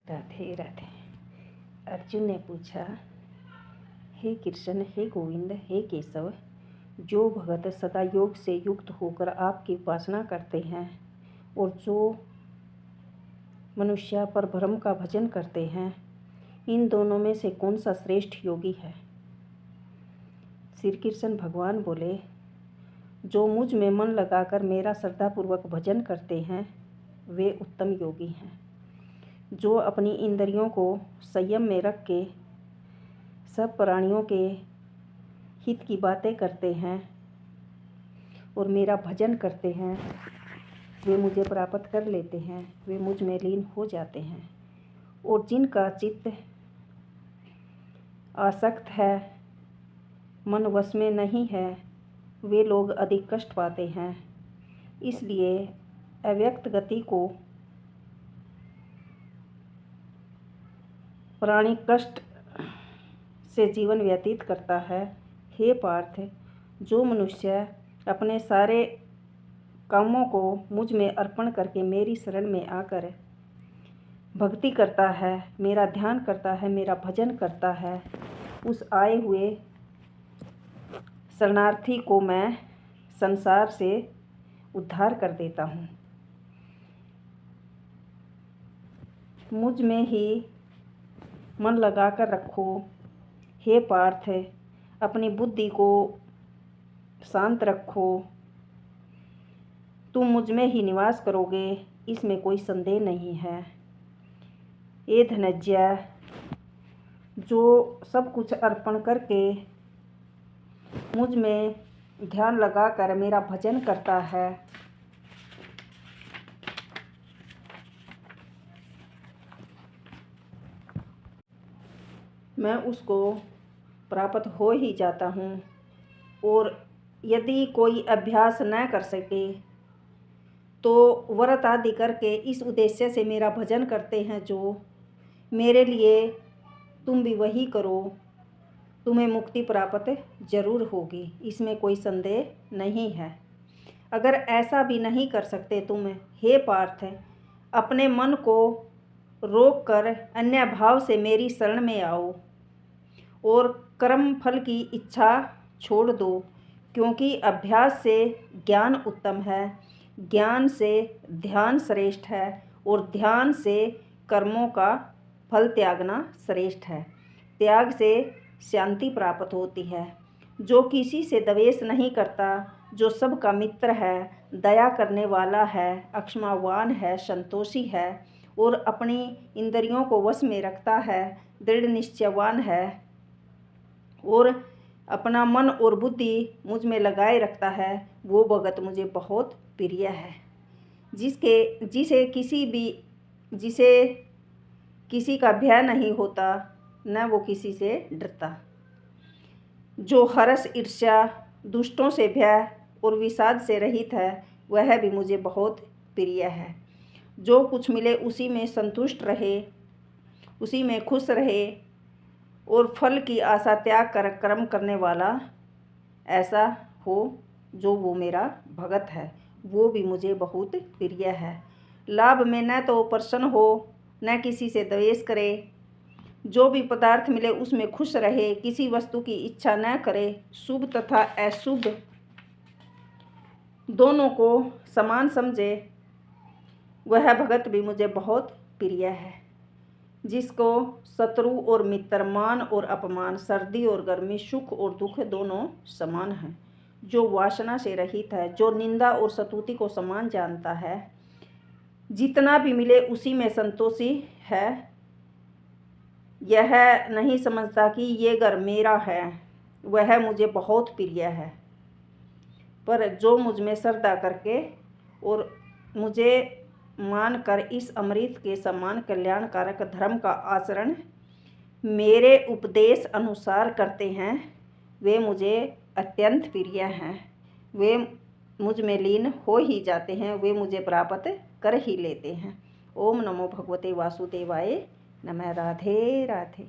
राधे राधे। अर्जुन ने पूछा, हे कृष्ण, हे गोविंद, हे केशव, जो भगत सदा योग से युक्त होकर आपकी उपासना करते हैं और जो मनुष्य पर ब्रह्म का भजन करते हैं, इन दोनों में से कौन सा श्रेष्ठ योगी है? श्री कृष्ण भगवान बोले, जो मुझ में मन लगाकर मेरा श्रद्धापूर्वक भजन करते हैं वे उत्तम योगी हैं। जो अपनी इंद्रियों को संयम में रख के सब प्राणियों के हित की बातें करते हैं और मेरा भजन करते हैं, वे मुझे प्राप्त कर लेते हैं, वे मुझ में लीन हो जाते हैं। और जिनका चित्त आसक्त है, मन वश में नहीं है, वे लोग अधिक कष्ट पाते हैं। इसलिए अव्यक्त गति को प्राणी कष्ट से जीवन व्यतीत करता है। हे पार्थ, जो मनुष्य अपने सारे कामों को मुझ में अर्पण करके मेरी शरण में आकर भक्ति करता है, मेरा ध्यान करता है, मेरा भजन करता है, उस आए हुए शरणार्थी को मैं संसार से उद्धार कर देता हूँ। मुझ में ही मन लगाकर रखो। हे पार्थ, अपनी बुद्धि को शांत रखो। तुम मुझ में ही निवास करोगे, इसमें कोई संदेह नहीं है। ये धनंजय, जो सब कुछ अर्पण करके मुझ में ध्यान लगाकर मेरा भजन करता है, मैं उसको प्राप्त हो ही जाता हूँ। और यदि कोई अभ्यास न कर सके तो व्रत आदि करके इस उद्देश्य से मेरा भजन करते हैं जो मेरे लिए, तुम भी वही करो, तुम्हें मुक्ति प्राप्त जरूर होगी, इसमें कोई संदेह नहीं है। अगर ऐसा भी नहीं कर सकते तुम, हे पार्थ, अपने मन को रोक कर अन्य भाव से मेरी शरण में आओ और कर्म फल की इच्छा छोड़ दो, क्योंकि अभ्यास से ज्ञान उत्तम है, ज्ञान से ध्यान श्रेष्ठ है और ध्यान से कर्मों का फल त्यागना श्रेष्ठ है। त्याग से शांति प्राप्त होती है। जो किसी से द्वेष नहीं करता, जो सबका मित्र है, दया करने वाला है, अक्षमावान है, संतोषी है और अपनी इंद्रियों को वश में रखता है, दृढ़ निश्चयवान है और अपना मन और बुद्धि मुझ में लगाए रखता है, वो भगत मुझे बहुत प्रिय है। जिसे किसी का भय नहीं होता, न वो किसी से डरता। जो हर्ष, ईर्ष्या, दुष्टों से भय और विषाद से रहित है, वह भी मुझे बहुत प्रिय है। जो कुछ मिले उसी में संतुष्ट रहे, उसी में खुश रहे और फल की आशा त्याग कर कर्म करने वाला ऐसा हो, जो वो मेरा भगत है, वो भी मुझे बहुत प्रिय है। लाभ में न तो प्रसन्न हो, न किसी से द्वेष करे, जो भी पदार्थ मिले उसमें खुश रहे, किसी वस्तु की इच्छा न करे, शुभ तथा अशुभ दोनों को समान समझे, वह भगत भी मुझे बहुत प्रिय है। जिसको शत्रु और मित्र, मान और अपमान, सर्दी और गर्मी, सुख और दुख दोनों समान हैं, जो वासना से रहित है, जो निंदा और स्तुति को समान जानता है, जितना भी मिले उसी में संतोषी है, यह नहीं समझता कि ये घर मेरा है, वह मुझे बहुत प्रिय है। पर जो मुझ में श्रद्धा करके और मुझे मानकर इस अमृत के समान कल्याणकारक धर्म का आचरण मेरे उपदेश अनुसार करते हैं, वे मुझे अत्यंत प्रिय हैं। वे मुझ में लीन हो ही जाते हैं, वे मुझे प्राप्त कर ही लेते हैं। ओम नमो भगवते वासुदेवाय नमः। राधे राधे।